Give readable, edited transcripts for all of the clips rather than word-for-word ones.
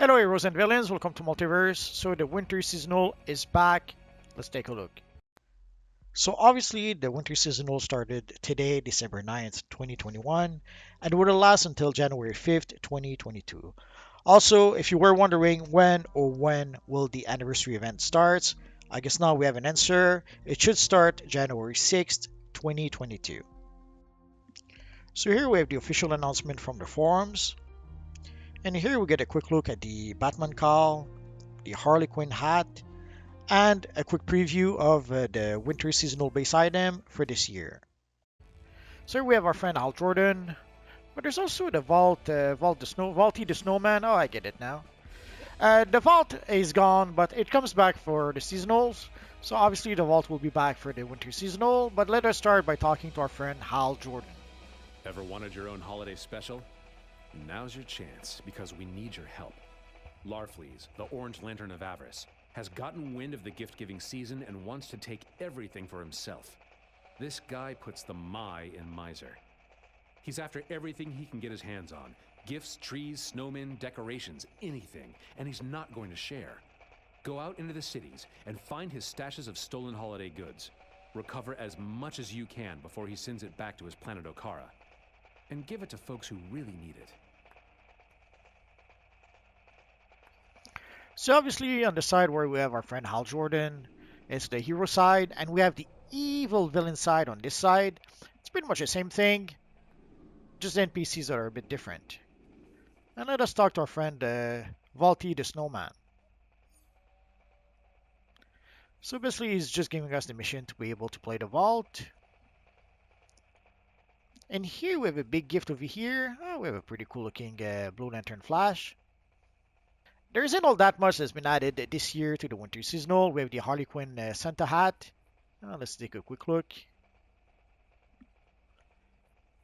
Hello heroes and villains, welcome to Multiverse. So the winter seasonal is back. Let's take a look. So obviously the winter seasonal started today, December 9th, 2021, and will last until January 5th, 2022. Also, if you were wondering when will the anniversary event starts, I guess now we have an answer. It should start January 6th, 2022. So here we have the official announcement from the forums. And here we get a quick look at the Batman cowl, the Harley Quinn hat, and a quick preview of the winter seasonal base item for this year. So here we have our friend Hal Jordan, but there's also the Vaulty the Snowman. Oh, I get it now. The Vault is gone, but it comes back for the seasonals. So obviously the Vault will be back for the winter seasonal, but let us start by talking to our friend Hal Jordan. Ever wanted your own holiday special? Now's your chance, because we need your help. Larfleeze, the Orange Lantern of Avarice, has gotten wind of the gift-giving season and wants to take everything for himself. This guy puts the my in miser. He's after everything he can get his hands on. Gifts, trees, snowmen, decorations, anything. And he's not going to share. Go out into the cities and find his stashes of stolen holiday goods. Recover as much as you can before he sends it back to his planet Okara. And give it to folks who really need it. So obviously on the side where we have our friend Hal Jordan, it's the hero side, and we have the evil villain side on this side. It's pretty much the same thing, just the NPCs are a bit different. And let us talk to our friend Vaulty the Snowman. So basically he's just giving us the mission to be able to play the Vault. And here we have a big gift over here. Oh, we have a pretty cool looking Blue Lantern Flash. There isn't all that much that's been added this year to the winter seasonal. We have the Harley Quinn Santa hat. Let's take a quick look.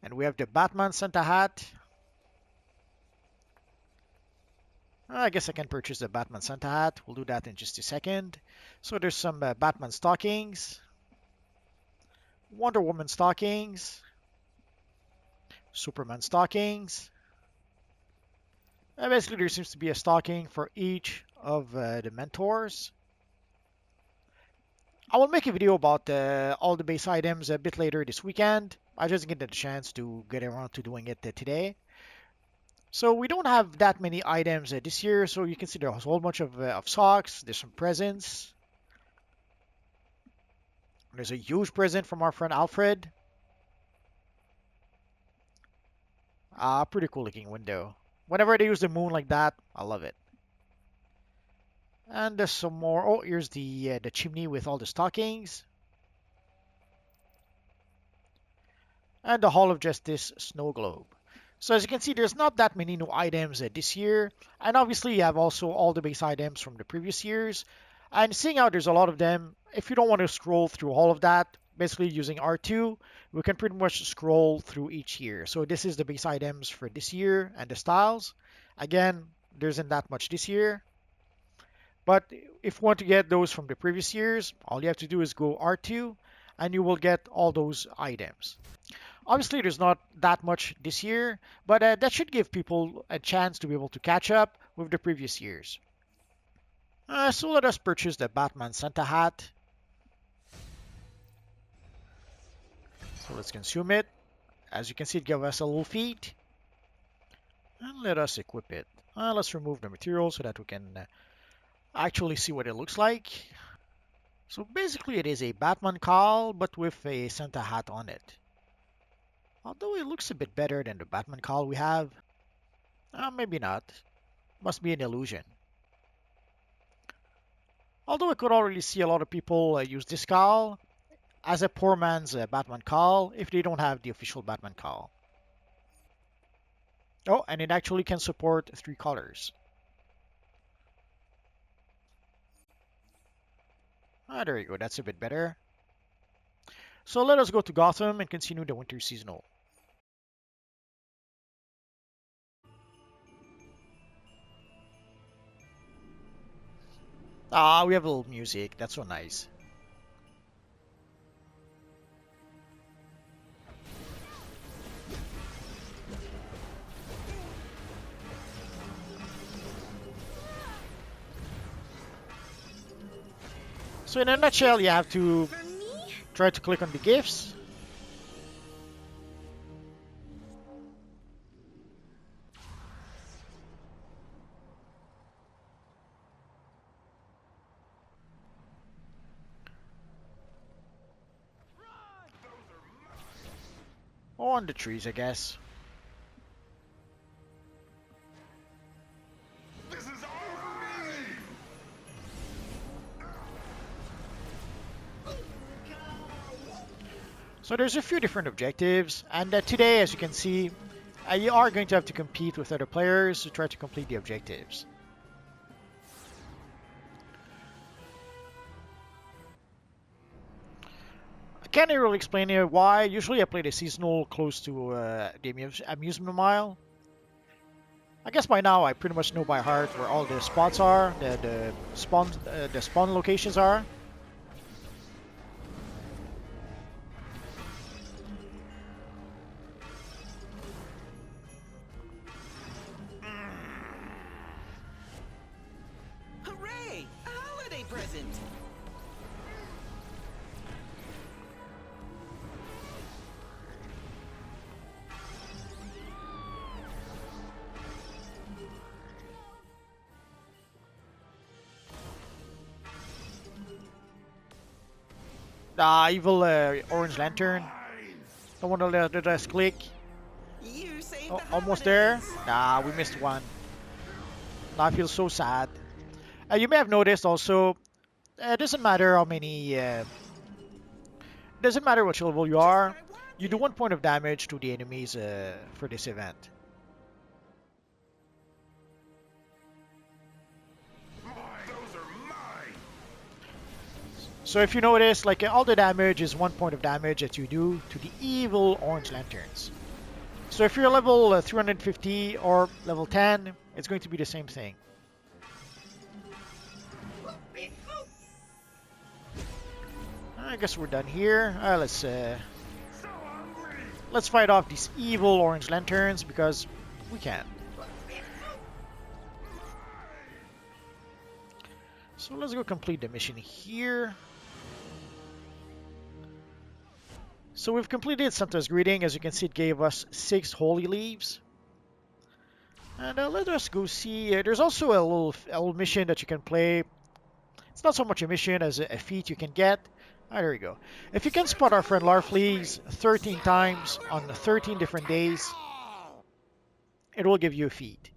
And we have the Batman Santa hat. I guess I can purchase the Batman Santa hat. We'll do that in just a second. So there's some Batman stockings. Wonder Woman stockings. Superman stockings. Basically, there seems to be a stocking for each of the mentors. I will make a video about all the base items a bit later this weekend. I just didn't get the chance to get around to doing it today. So we don't have that many items this year. So you can see there's a whole bunch of socks. There's some presents. There's a huge present from our friend Alfred. Pretty cool looking window. Whenever they use the moon like that, I love it. And there's some more. Oh, here's the chimney with all the stockings. And the Hall of Justice snow globe. So as you can see, there's not that many new items this year. And obviously you have also all the base items from the previous years. And seeing how there's a lot of them, if you don't want to scroll through all of that, basically using R2, we can pretty much scroll through each year. So this is the base items for this year and the styles. Again, there isn't that much this year. But if you want to get those from the previous years, all you have to do is go R2 and you will get all those items. Obviously, there's not that much this year, but that should give people a chance to be able to catch up with the previous years. So let us purchase the Batman Santa hat. So let's consume it. As you can see, it gives us a little feet. And let us equip it. Let's remove the material so that we can actually see what it looks like. So basically it is a Batman cowl, but with a Santa hat on it. Although it looks a bit better than the Batman cowl we have. Maybe not. Must be an illusion. Although I could already see a lot of people use this cowl as a poor man's Batman cowl if they don't have the official Batman cowl. Oh, and it actually can support 3 colors. There you go, that's a bit better. So let us go to Gotham and continue the winter seasonal. We have a little music, that's so nice. So in a nutshell, you have to try to click on the gifts. Or on the trees, I guess. This is all for me! So there's a few different objectives, and today, as you can see, you are going to have to compete with other players to try to complete the objectives. I can't really explain here why. Usually I play the seasonal close to the amusement mile. I guess by now I pretty much know by heart where all the spots are, the spawn locations are. Hooray! A holiday present! Evil orange lantern. Don't want to let us click. You saved Oh, the almost there. holidays. We missed one. Now I feel so sad. You may have noticed also, it doesn't matter how many, doesn't matter what level you are, you do 1 point of damage to the enemies for this event. Those are mine! So if you notice, like all the damage is 1 point of damage that you do to the evil orange lanterns. So if you're level 350 or level 10, it's going to be the same thing. I guess we're done here. Let's fight off these evil orange lanterns because we can. So let's go complete the mission here. So we've completed Santa's greeting. As you can see, it gave us 6 holy leaves. And let us go see. There's also a little mission that you can play. It's not so much a mission as a feat you can get. There we go. If you can spot our friend Larfleeze 13 times on 13 different days, it will give you a feat.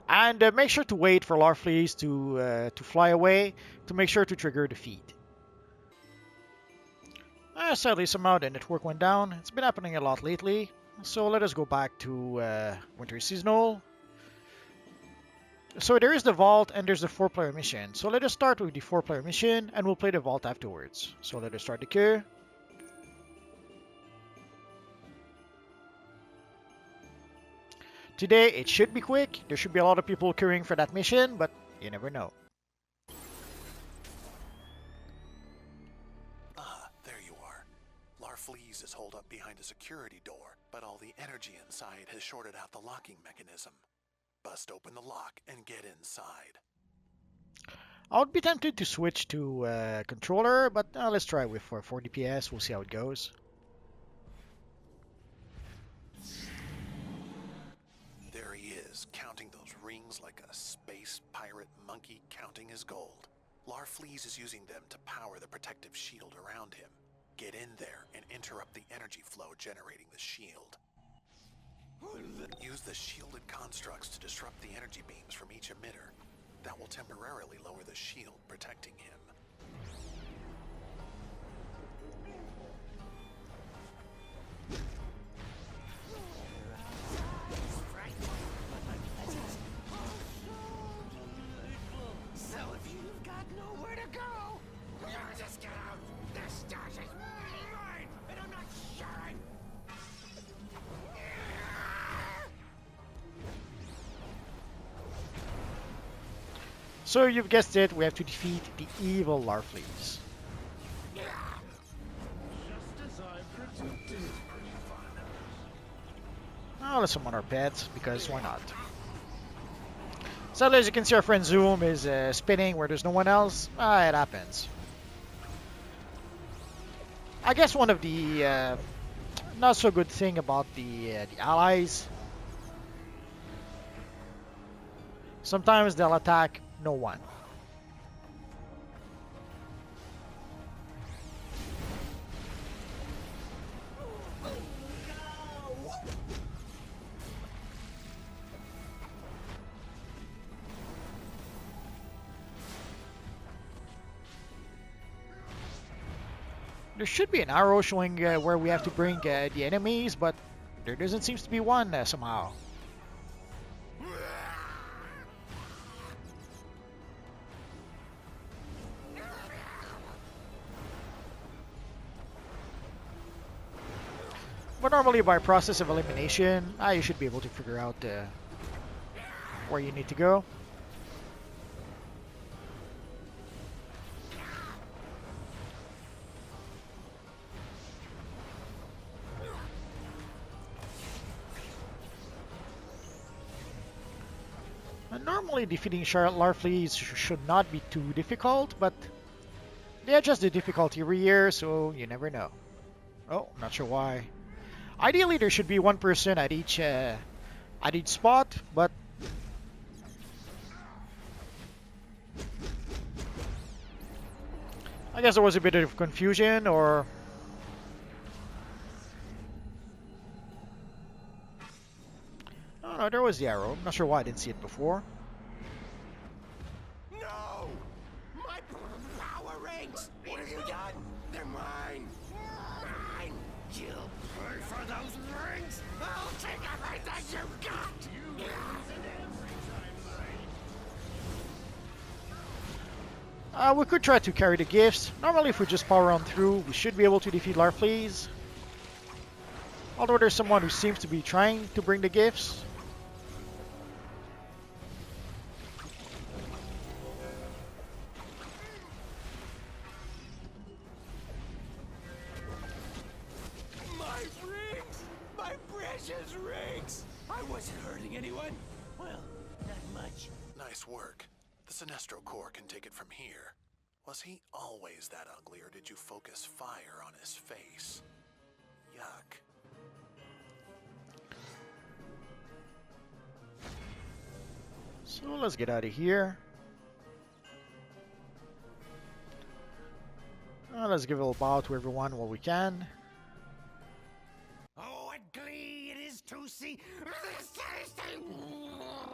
And make sure to wait for Larfleeze to fly away to make sure to trigger the feat. Sadly, somehow the network went down. It's been happening a lot lately. So let us go back to Winter Seasonal. So there is the vault and there's the 4-player mission. So let us start with the 4-player mission and we'll play the vault afterwards. So let us start the queue. Today it should be quick. There should be a lot of people queuing for that mission, but you never know. There you are. Larfleeze is holed up behind a security door, but all the energy inside has shorted out the locking mechanism. Bust open the lock and get inside. I would be tempted to switch to controller, but let's try with for 40 PS. We'll see how it goes. There he is, counting those rings like a space pirate monkey counting his gold. Larfleeze is using them to power the protective shield around him. Get in there and interrupt the energy flow generating the shield. Use the shielded constructs to disrupt the energy beams from each emitter. That will temporarily lower the shield protecting him. So if you've got nowhere to go, you'll just get out. The stars is mine, and I'm not sharing. So you've guessed it, we have to defeat the evil Larfleeze. Now let's summon our pets, because why not? So as you can see, our friend Zoom is spinning where there's no one else. It happens. I guess one of the not so good thing about the allies, sometimes they'll attack no one. There should be an arrow showing where we have to bring the enemies, but there doesn't seem to be one somehow. But normally by process of elimination, you should be able to figure out where you need to go. And normally defeating Charlotte Larfleeze should not be too difficult, but they adjust the difficulty every year, so you never know. Oh, not sure why. Ideally, there should be one person at each spot, but I guess there was a bit of confusion, or oh no, there was the arrow. I'm not sure why I didn't see it before. No! My power rings! What have you done? They're mine! Mine! You'll pay for those rings! I'll take everything you got! We could try to carry the gifts. Normally, if we just power on through, we should be able to defeat Larfleeze. Although there's someone who seems to be trying to bring the gifts. My rings! My precious rings! I wasn't hurting anyone. Well, not much. Nice work. The Sinestro Corps can take it from here. Was he always that ugly, or did you focus fire on his face? Yuck. So let's get out of here. Let's give a little bow to everyone while we can. Oh, what glee it is to see this tasty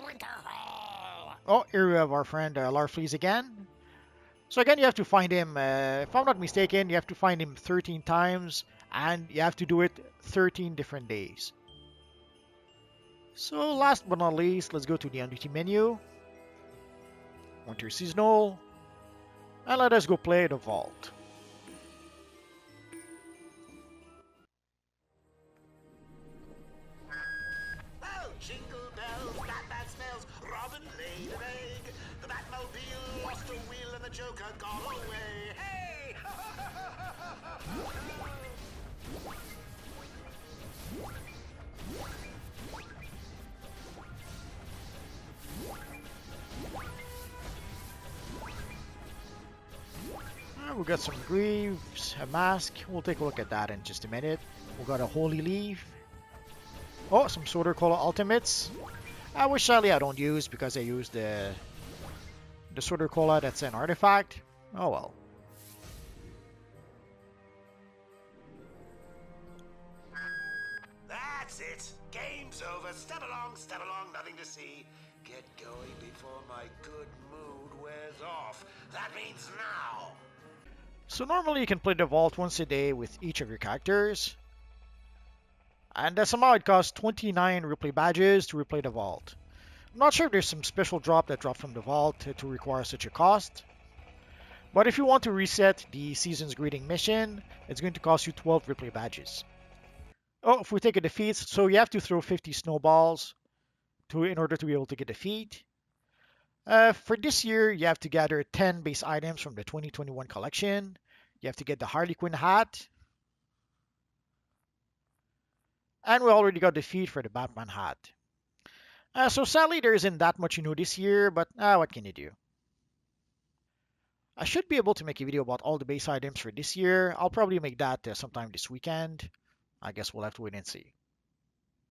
winter hall! Oh, here we have our friend Larfleeze again. So again, you have to find him, if I'm not mistaken, you have to find him 13 times, and you have to do it 13 different days. So last but not least, let's go to the on-duty menu, Winter Seasonal, and let us go play the Vault. Oh, jingle bells, Batman smells, Robin laid an egg, the Batmobile lost a wheel and the Joker got away. Hey! We got some greaves, a mask. We'll take a look at that in just a minute. We got a holy leaf. Oh, some Solar Cola Ultimates. Which sadly I don't use because I use the Solar Cola that's an artifact. Oh well. That's it. Game's over. Step along, nothing to see. Get going before my good mood wears off. That means now. So normally you can play the Vault once a day with each of your characters. And somehow it costs 29 replay badges to replay the Vault. I'm not sure if there's some special drop that dropped from the Vault to require such a cost. But if you want to reset the Season's Greeting mission, it's going to cost you 12 replay badges. Oh, if we take a defeat, so you have to throw 50 snowballs in order to be able to get a defeat. For this year, you have to gather 10 base items from the 2021 collection. You have to get the Harley Quinn hat. And we already got defeat for the Batman hat. So sadly, there isn't that much this year, but what can you do? I should be able to make a video about all the base items for this year. I'll probably make that sometime this weekend. I guess we'll have to wait and see.